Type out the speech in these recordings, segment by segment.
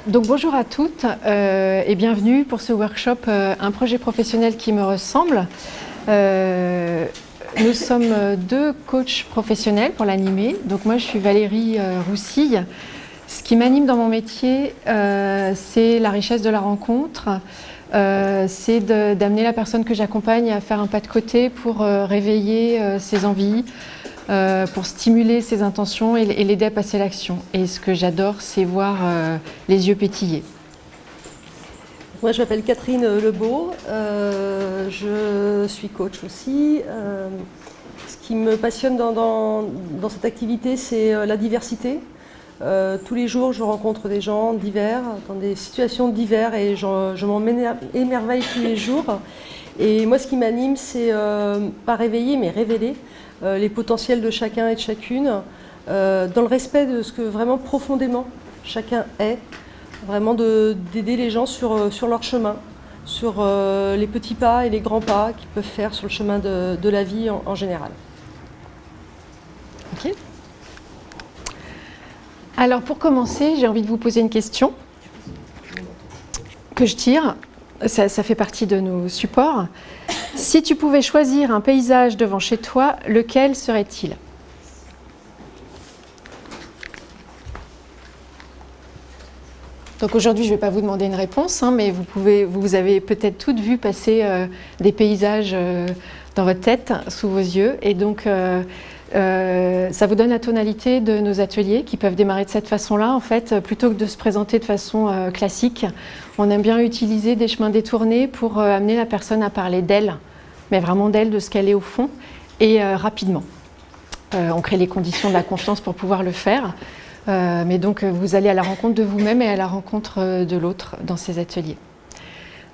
Donc bonjour à toutes et bienvenue pour ce workshop Un projet professionnel qui me ressemble. Nous sommes deux coachs professionnels pour l'animer. Donc moi je suis Valérie Roussille. Ce qui m'anime dans mon métier, c'est la richesse de la rencontre. C'est d'amener la personne que j'accompagne à faire un pas de côté pour réveiller ses envies, pour stimuler ses intentions et l'aider à passer à l'action. Et ce que j'adore, c'est voir les yeux pétiller. Moi, je m'appelle Catherine Lebeau, je suis coach aussi. Ce qui me passionne dans cette activité, c'est la diversité. Tous les jours, je rencontre des gens divers, dans des situations diverses, et je m'en émerveille tous les jours. Et moi, ce qui m'anime, c'est pas réveiller, mais révéler les potentiels de chacun et de chacune, dans le respect de ce que vraiment profondément chacun est, vraiment d'aider les gens sur leur chemin, sur les petits pas et les grands pas qu'ils peuvent faire sur le chemin de la vie en général. Ok. Alors pour commencer, j'ai envie de vous poser une question que je tire. Ça fait partie de nos supports. Si tu pouvais choisir un paysage devant chez toi, lequel serait-il ? Donc aujourd'hui, je ne vais pas vous demander une réponse, mais vous avez peut-être toutes vu passer des paysages dans votre tête, sous vos yeux. Et donc, ça vous donne la tonalité de nos ateliers qui peuvent démarrer de cette façon-là. En fait, plutôt que de se présenter de façon classique, on aime bien utiliser des chemins détournés pour amener la personne à parler d'elle, mais vraiment d'elle, de ce qu'elle est au fond, et rapidement. On crée les conditions de la confiance pour pouvoir le faire. Mais donc, vous allez à la rencontre de vous-même et à la rencontre de l'autre dans ces ateliers.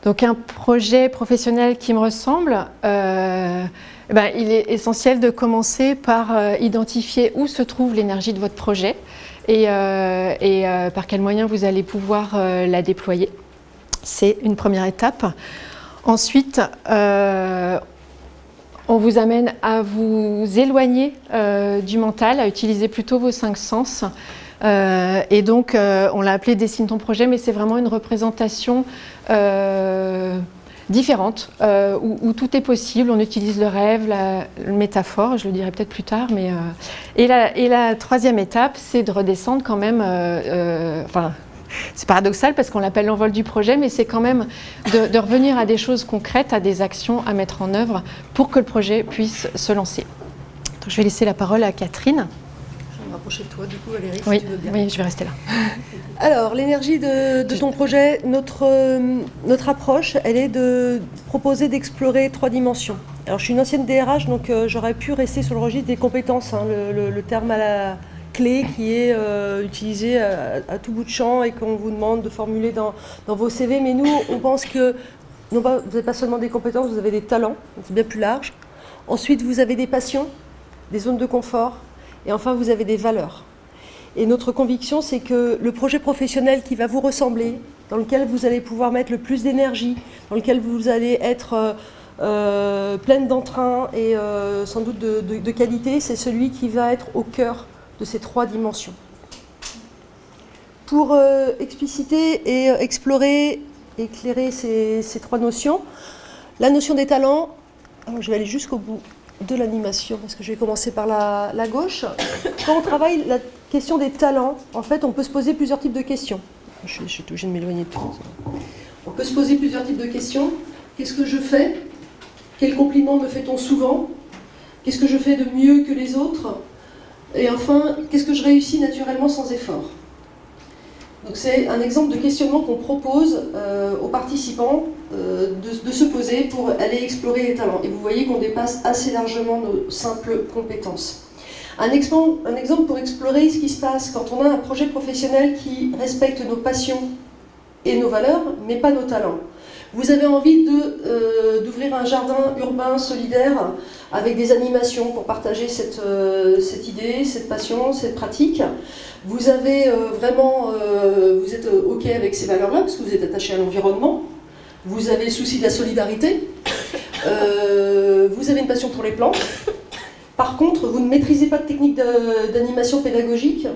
Donc, un projet professionnel qui me ressemble, il est essentiel de commencer par identifier où se trouve l'énergie de votre projet et par quels moyens vous allez pouvoir la déployer. C'est une première étape. Ensuite, on vous amène à vous éloigner du mental, à utiliser plutôt vos 5 sens. Et donc, on l'a appelé « Dessine ton projet », mais c'est vraiment une représentation différente, où tout est possible. On utilise le rêve, la métaphore, je le dirai peut-être plus tard. Mais, et la troisième étape, c'est de redescendre quand même... c'est paradoxal parce qu'on l'appelle l'envol du projet, mais c'est quand même de revenir à des choses concrètes, à des actions à mettre en œuvre pour que le projet puisse se lancer. Donc, je vais laisser la parole à Catherine. Je vais me rapprocher de toi, du coup, Valérie, Oui, si tu veux bien. Oui, je vais rester là. Alors, l'énergie de ton projet, notre approche, elle est de proposer d'explorer 3 dimensions. Alors, je suis une ancienne DRH, donc j'aurais pu rester sur le registre des compétences, le terme à la clé qui est utilisé à tout bout de champ et qu'on vous demande de formuler dans vos CV. Mais nous, on pense que non pas, vous n'avez pas seulement des compétences, vous avez des talents, donc c'est bien plus large. Ensuite, vous avez des passions, des zones de confort, et enfin, vous avez des valeurs. Et notre conviction, c'est que le projet professionnel qui va vous ressembler, dans lequel vous allez pouvoir mettre le plus d'énergie, dans lequel vous allez être pleine d'entrain et sans doute de qualité, c'est celui qui va être au cœur de ces 3 dimensions. Pour expliciter et explorer, éclairer ces 3 notions, la notion des talents, alors je vais aller jusqu'au bout de l'animation, parce que je vais commencer par la gauche. Quand on travaille la question des talents, en fait, on peut se poser plusieurs types de questions. Je suis obligée de m'éloigner de tout. On peut se poser plusieurs types de questions. Qu'est-ce que je fais ? Quels compliments me fait-on souvent ? Qu'est-ce que je fais de mieux que les autres ? Et enfin, qu'est-ce que je réussis naturellement sans effort ? Donc c'est un exemple de questionnement qu'on propose aux participants de se poser pour aller explorer les talents. Et vous voyez qu'on dépasse assez largement nos simples compétences. Un exemple pour explorer ce qui se passe quand on a un projet professionnel qui respecte nos passions et nos valeurs, mais pas nos talents. Vous avez envie d'ouvrir un jardin urbain solidaire avec des animations pour partager cette idée, cette passion, cette pratique. Vous avez vous êtes OK avec ces valeurs-là parce que vous êtes attaché à l'environnement. Vous avez le souci de la solidarité. Vous avez une passion pour les plantes. Par contre, vous ne maîtrisez pas de technique d'animation pédagogique.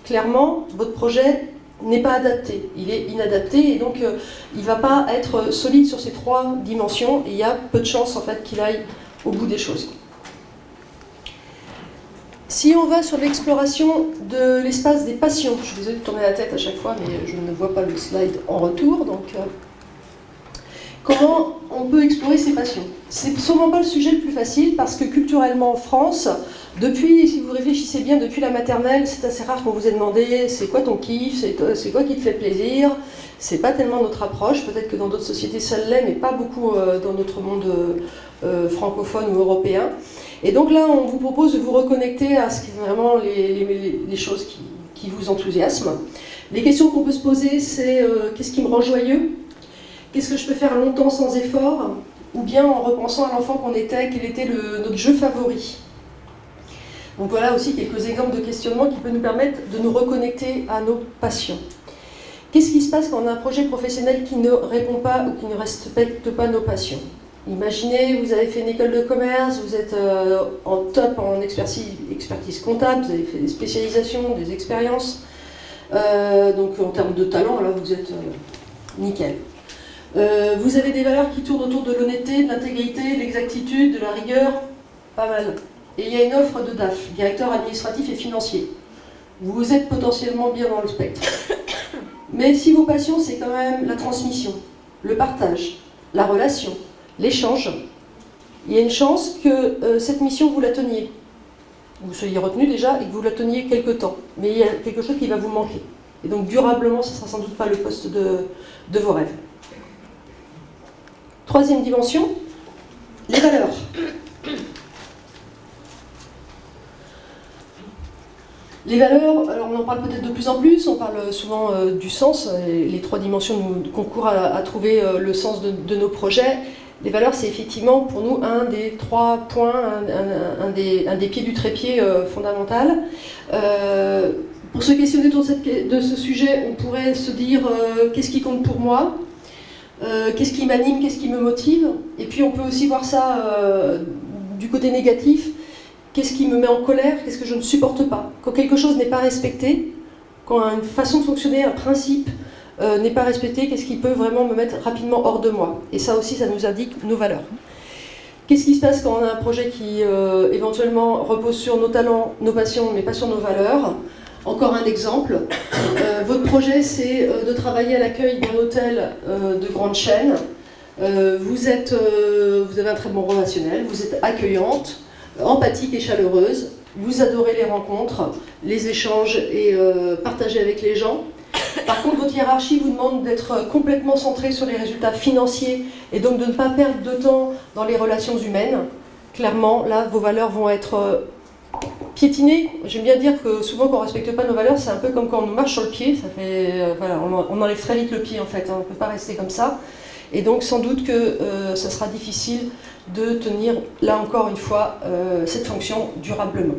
Clairement, votre projet n'est pas adapté, il est inadapté et donc il ne va pas être solide sur ces 3 dimensions et il y a peu de chances en fait qu'il aille au bout des choses. Si on va sur l'exploration de l'espace des passions, je vous ai tourné la tête à chaque fois mais je ne vois pas le slide en retour, donc comment on peut explorer ces passions? C'est sûrement pas le sujet le plus facile parce que culturellement en France, depuis, si vous réfléchissez bien, depuis la maternelle, c'est assez rare qu'on vous ait demandé c'est quoi ton kiff, c'est quoi qui te fait plaisir. C'est pas tellement notre approche, peut-être que dans d'autres sociétés ça l'est, mais pas beaucoup dans notre monde francophone ou européen. Et donc là, on vous propose de vous reconnecter à ce qui est vraiment les choses qui vous enthousiasment. Les questions qu'on peut se poser, c'est qu'est-ce qui me rend joyeux? Qu'est-ce que je peux faire longtemps sans effort? Ou bien en repensant à l'enfant qu'on était, quel était notre jeu favori? Donc voilà aussi quelques exemples de questionnements qui peuvent nous permettre de nous reconnecter à nos passions. Qu'est-ce qui se passe quand on a un projet professionnel qui ne répond pas ou qui ne respecte pas nos passions? Imaginez, vous avez fait une école de commerce, vous êtes en top en expertise comptable, vous avez fait des spécialisations, des expériences. Donc en termes de talent, là vous êtes nickel. Vous avez des valeurs qui tournent autour de l'honnêteté, de l'intégrité, de l'exactitude, de la rigueur, pas mal. Et il y a une offre de DAF, directeur administratif et financier. Vous êtes potentiellement bien dans le spectre. Mais si vos passions, c'est quand même la transmission, le partage, la relation, l'échange, il y a une chance que cette mission, vous la teniez. Vous soyez retenu déjà et que vous la teniez quelque temps. Mais il y a quelque chose qui va vous manquer. Et donc durablement, ce ne sera sans doute pas le poste de vos rêves. Troisième dimension, les valeurs. Les valeurs, alors on en parle peut-être de plus en plus, on parle souvent du sens, et les 3 dimensions nous concourent à trouver le sens de nos projets. Les valeurs, c'est effectivement pour nous un des 3 points, un des pieds du trépied fondamental. Pour se questionner autour de ce sujet, on pourrait se dire qu'est-ce qui compte pour moi? Qu'est-ce qui m'anime, qu'est-ce qui me motive? Et puis on peut aussi voir ça du côté négatif. Qu'est-ce qui me met en colère? Qu'est-ce que je ne supporte pas? Quand quelque chose n'est pas respecté, quand une façon de fonctionner, un principe n'est pas respecté, qu'est-ce qui peut vraiment me mettre rapidement hors de moi? Et ça aussi, ça nous indique nos valeurs. Qu'est-ce qui se passe quand on a un projet qui éventuellement repose sur nos talents, nos passions, mais pas sur nos valeurs? Encore un exemple. Votre projet, c'est de travailler à l'accueil d'un hôtel de grande chaîne. Vous avez un très bon relationnel, vous êtes accueillante, empathique et chaleureuse, vous adorez les rencontres, les échanges et partager avec les gens. Par contre, votre hiérarchie vous demande d'être complètement centré sur les résultats financiers et donc de ne pas perdre de temps dans les relations humaines. Clairement, là, vos valeurs vont être piétinées. J'aime bien dire que souvent, quand on ne respecte pas nos valeurs, c'est un peu comme quand on nous marche sur le pied. Ça fait, voilà, on enlève très vite le pied, en fait. On ne peut pas rester comme ça. Et donc, sans doute que ça sera difficile de tenir, là encore une fois, cette fonction durablement.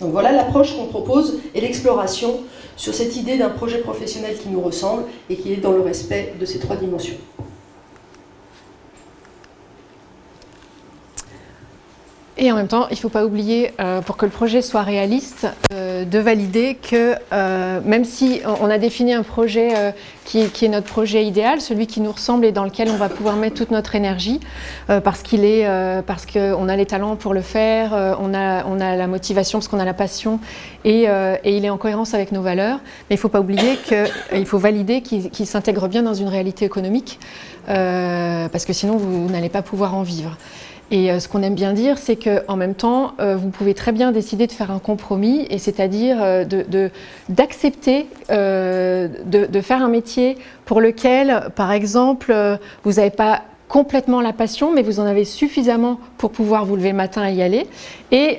Donc voilà l'approche qu'on propose et l'exploration sur cette idée d'un projet professionnel qui nous ressemble et qui est dans le respect de ces 3 dimensions. Et en même temps, il ne faut pas oublier, pour que le projet soit réaliste, de valider que même si on a défini un projet qui est notre projet idéal, celui qui nous ressemble et dans lequel on va pouvoir mettre toute notre énergie, parce qu'on a les talents pour le faire, on a la motivation, parce qu'on a la passion, et il est en cohérence avec nos valeurs. Mais il ne faut pas oublier qu'il faut valider qu'il s'intègre bien dans une réalité économique, parce que sinon vous n'allez pas pouvoir en vivre. Et ce qu'on aime bien dire, c'est qu'en même temps, vous pouvez très bien décider de faire un compromis, et c'est-à-dire d'accepter de faire un métier pour lequel, par exemple, vous n'avez pas complètement la passion, mais vous en avez suffisamment pour pouvoir vous lever le matin et y aller, et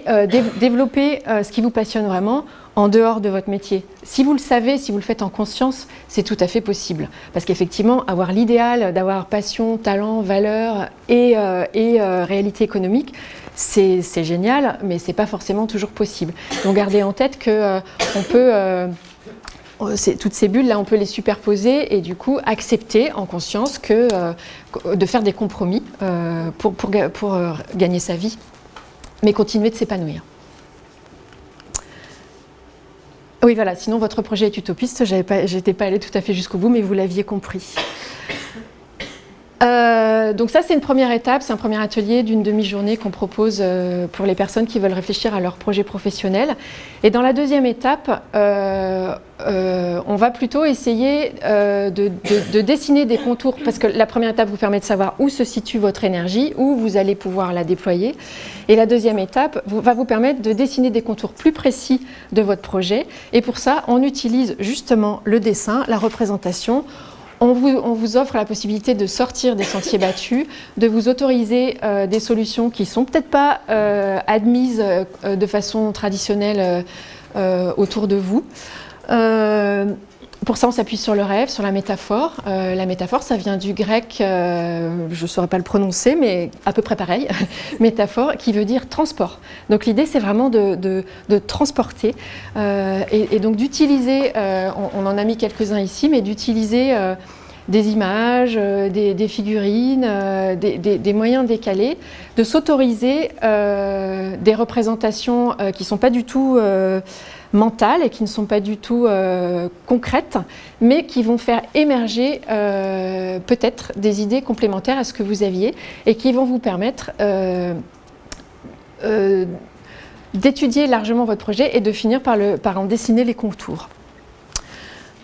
développer ce qui vous passionne vraiment en dehors de votre métier. Si vous le savez, si vous le faites en conscience, c'est tout à fait possible. Parce qu'effectivement, avoir l'idéal d'avoir passion, talent, valeur et réalité économique, c'est génial, mais ce n'est pas forcément toujours possible. Donc gardez en tête qu'on peut... toutes ces bulles-là, on peut les superposer et du coup accepter en conscience de faire des compromis pour gagner sa vie, mais continuer de s'épanouir. Oui. Oui, voilà, sinon votre projet est utopiste, j'étais pas allée tout à fait jusqu'au bout, mais vous l'aviez compris. Donc ça, c'est une première étape, c'est un premier atelier d'une demi-journée qu'on propose pour les personnes qui veulent réfléchir à leur projet professionnel. Et dans la deuxième étape, on va plutôt essayer de dessiner des contours, parce que la première étape vous permet de savoir où se situe votre énergie, où vous allez pouvoir la déployer. Et la deuxième étape va vous permettre de dessiner des contours plus précis de votre projet. Et pour ça, on utilise justement le dessin, la représentation. On vous offre la possibilité de sortir des sentiers battus, de vous autoriser des solutions qui ne sont peut-être pas admises de façon traditionnelle autour de vous. Pour ça, on s'appuie sur le rêve, sur la métaphore. La métaphore, ça vient du grec, je ne saurais pas le prononcer, mais à peu près pareil, métaphore, qui veut dire transport. Donc l'idée, c'est vraiment de transporter et donc d'utiliser, on en a mis quelques-uns ici, mais d'utiliser des images, des figurines, des moyens décalés, de s'autoriser des représentations qui ne sont pas du tout mentales et qui ne sont pas du tout concrètes, mais qui vont faire émerger peut-être des idées complémentaires à ce que vous aviez et qui vont vous permettre d'étudier largement votre projet et de finir par en dessiner les contours.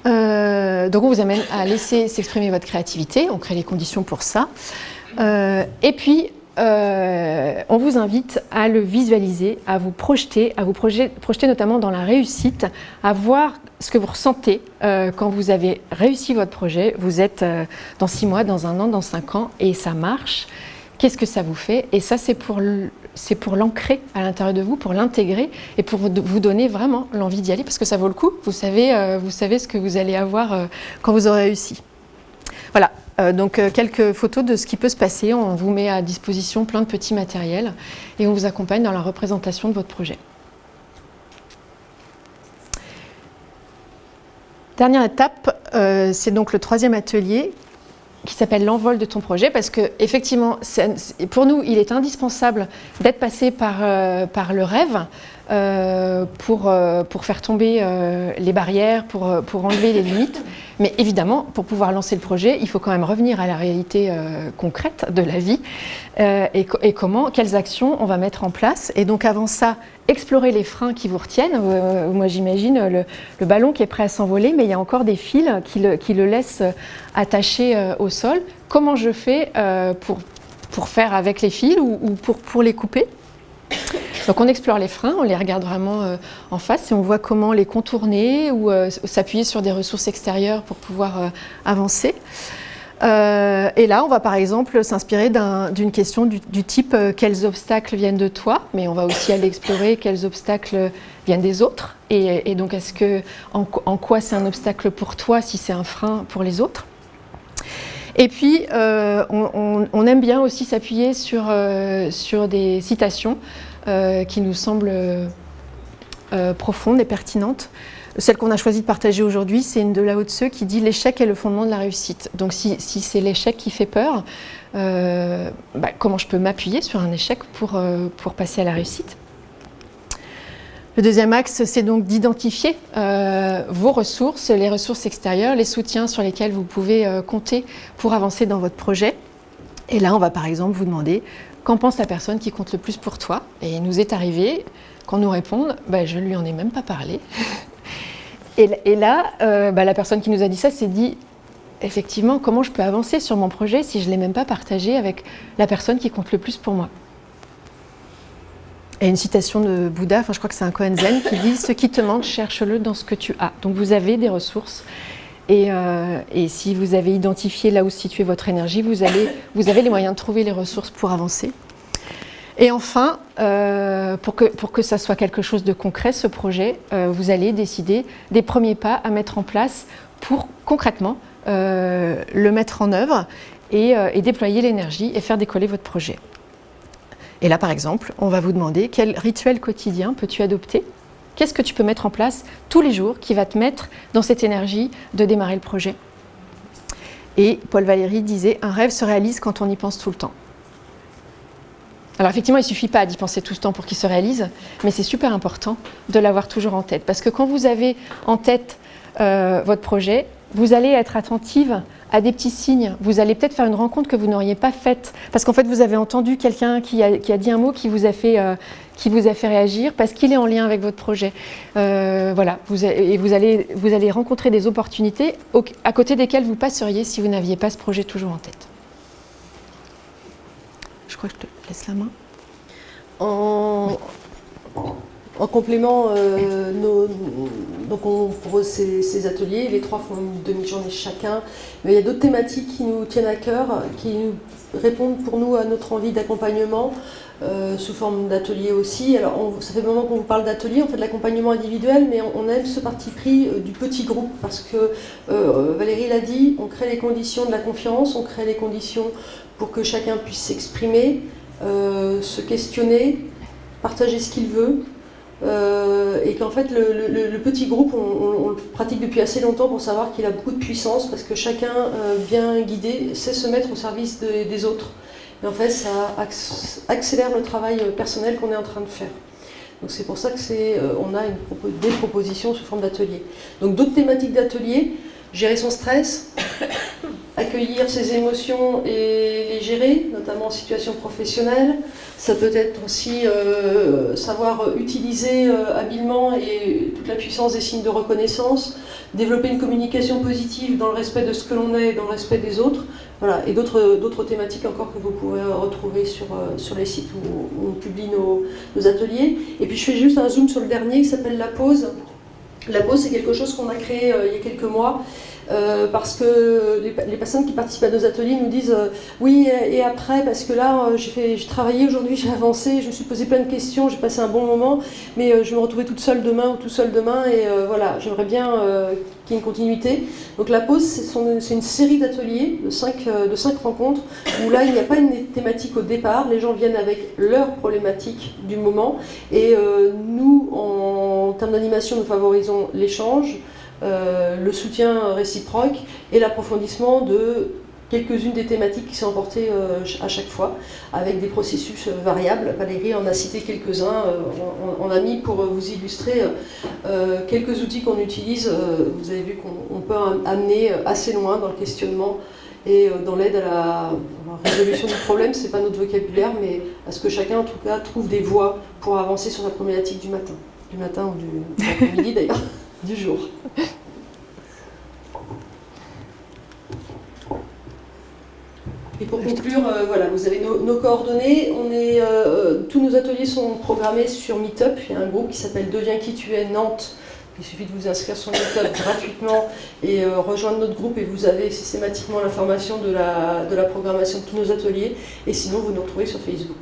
Donc on vous amène à laisser s'exprimer votre créativité, on crée les conditions pour ça. Et puis, on vous invite à le visualiser, à vous projeter notamment dans la réussite, à voir ce que vous ressentez quand vous avez réussi votre projet. Vous êtes dans 6 mois, dans 1 an, dans 5 ans, et ça marche. Qu'est-ce que ça vous fait? Et ça, c'est pour l'ancrer à l'intérieur de vous, pour l'intégrer et pour vous donner vraiment l'envie d'y aller, parce que ça vaut le coup. Vous savez ce que vous allez avoir quand vous aurez réussi. Voilà. Donc quelques photos de ce qui peut se passer. On vous met à disposition plein de petits matériels et on vous accompagne dans la représentation de votre projet. Dernière étape, c'est donc le 3e atelier qui s'appelle l'envol de ton projet, parce que effectivement, pour nous, il est indispensable d'être passé par le rêve pour faire tomber les barrières, pour enlever les limites. Mais évidemment, pour pouvoir lancer le projet, il faut quand même revenir à la réalité concrète de la vie et quelles actions on va mettre en place. Et donc avant ça, explorer les freins qui vous retiennent. Moi j'imagine le ballon qui est prêt à s'envoler, mais il y a encore des fils qui le laissent attaché au sol. Comment je fais pour faire avec les fils ou pour les couper ? Donc on explore les freins, on les regarde vraiment en face et on voit comment les contourner ou s'appuyer sur des ressources extérieures pour pouvoir avancer. Et là, on va par exemple s'inspirer d'une question du type quels obstacles viennent de toi, mais on va aussi aller explorer quels obstacles viennent des autres. Et donc, en quoi c'est un obstacle pour toi si c'est un frein pour les autres? Et puis, on aime bien aussi s'appuyer sur des citations qui nous semblent profondes et pertinentes. Celle qu'on a choisi de partager aujourd'hui, c'est une de Lao Tse qui dit « L'échec est le fondement de la réussite ». Donc si c'est l'échec qui fait peur, comment je peux m'appuyer sur un échec pour passer à la réussite? Le deuxième axe, c'est donc d'identifier vos ressources, les ressources extérieures, les soutiens sur lesquels vous pouvez compter pour avancer dans votre projet. Et là, on va par exemple vous demander qu'en pense la personne qui compte le plus pour toi. Et il nous est arrivé qu'on nous réponde je ne lui en ai même pas parlé. Et là, la personne qui nous a dit ça s'est dit effectivement, comment je peux avancer sur mon projet si je ne l'ai même pas partagé avec la personne qui compte le plus pour moi? Et une citation de Bouddha, je crois que c'est un Kohen Zen, qui dit « Ce qui te manque, cherche-le dans ce que tu as ». Donc vous avez des ressources et si vous avez identifié là où se situait votre énergie, vous avez les moyens de trouver les ressources pour avancer. Et enfin, pour que ça soit quelque chose de concret, ce projet, vous allez décider des premiers pas à mettre en place pour concrètement le mettre en œuvre et déployer l'énergie et faire décoller votre projet. Et là, par exemple, on va vous demander quel rituel quotidien peux-tu adopter? Qu'est-ce que tu peux mettre en place tous les jours qui va te mettre dans cette énergie de démarrer le projet? Et Paul Valéry disait « Un rêve se réalise quand on y pense tout le temps ». Alors effectivement, il ne suffit pas d'y penser tout ce temps pour qu'il se réalise, mais c'est super important de l'avoir toujours en tête. Parce que quand vous avez en tête votre projet, vous allez être attentive à des petits signes. Vous allez peut-être faire une rencontre que vous n'auriez pas faite. Parce qu'en fait, vous avez entendu quelqu'un qui a dit un mot qui vous a fait réagir parce qu'il est en lien avec votre projet. Voilà. Et vous allez rencontrer des opportunités à côté desquelles vous passeriez si vous n'aviez pas ce projet toujours en tête. Je crois que je te laisse la main. En complément, donc on propose ces ateliers, les 3 font une demi-journée chacun, mais il y a d'autres thématiques qui nous tiennent à cœur, qui répondent pour nous à notre envie d'accompagnement, sous forme d'ateliers aussi. Alors ça fait un moment qu'on vous parle d'ateliers, on fait de l'accompagnement individuel, mais on aime ce parti pris du petit groupe, parce que Valérie l'a dit, on crée les conditions de la confiance, on crée les conditions pour que chacun puisse s'exprimer, se questionner, partager ce qu'il veut, et qu'en fait le petit groupe, on le pratique depuis assez longtemps pour savoir qu'il a beaucoup de puissance, parce que chacun bien guidé sait se mettre au service des autres. Et en fait, ça accélère le travail personnel qu'on est en train de faire. Donc c'est pour ça que on a des propositions sous forme d'ateliers. Donc d'autres thématiques d'ateliers: gérer son stress, accueillir ses émotions et les gérer, notamment en situation professionnelle. Ça peut être aussi savoir utiliser habilement et toute la puissance des signes de reconnaissance, développer une communication positive dans le respect de ce que l'on est et dans le respect des autres. Voilà. Et d'autres thématiques encore que vous pourrez retrouver sur les sites où on publie nos ateliers. Et puis je fais juste un zoom sur le dernier qui s'appelle la pause. La pause, c'est quelque chose qu'on a créé il y a quelques mois. Parce que les personnes qui participent à nos ateliers nous disent oui, et après, parce que là j'ai travaillé aujourd'hui, j'ai avancé, je me suis posé plein de questions, j'ai passé un bon moment, mais je me retrouvais toute seule demain ou tout seul demain, et voilà, j'aimerais bien qu'il y ait une continuité. Donc la pause, c'est une série d'ateliers de 5 rencontres, où là il n'y a pas une thématique au départ, les gens viennent avec leurs problématiques du moment, et nous, en termes d'animation, nous favorisons l'échange, le soutien réciproque et l'approfondissement de quelques-unes des thématiques qui sont apportées à chaque fois, avec des processus variables. Valérie en a cité quelques-uns, on a mis pour vous illustrer quelques outils qu'on utilise. Vous avez vu qu'on peut amener assez loin dans le questionnement et dans l'aide à la résolution du problème. C'est pas notre vocabulaire, mais à ce que chacun en tout cas trouve des voies pour avancer sur la problématique du matin ou de l'après-midi d'ailleurs, du jour. Et pour conclure, voilà, vous avez nos coordonnées. Tous nos ateliers sont programmés sur Meetup. Il y a un groupe qui s'appelle Deviens qui tu es Nantes. Il suffit de vous inscrire sur Meetup gratuitement et rejoindre notre groupe, et vous avez systématiquement l'information de la programmation de tous nos ateliers. Et sinon, vous nous retrouvez sur Facebook.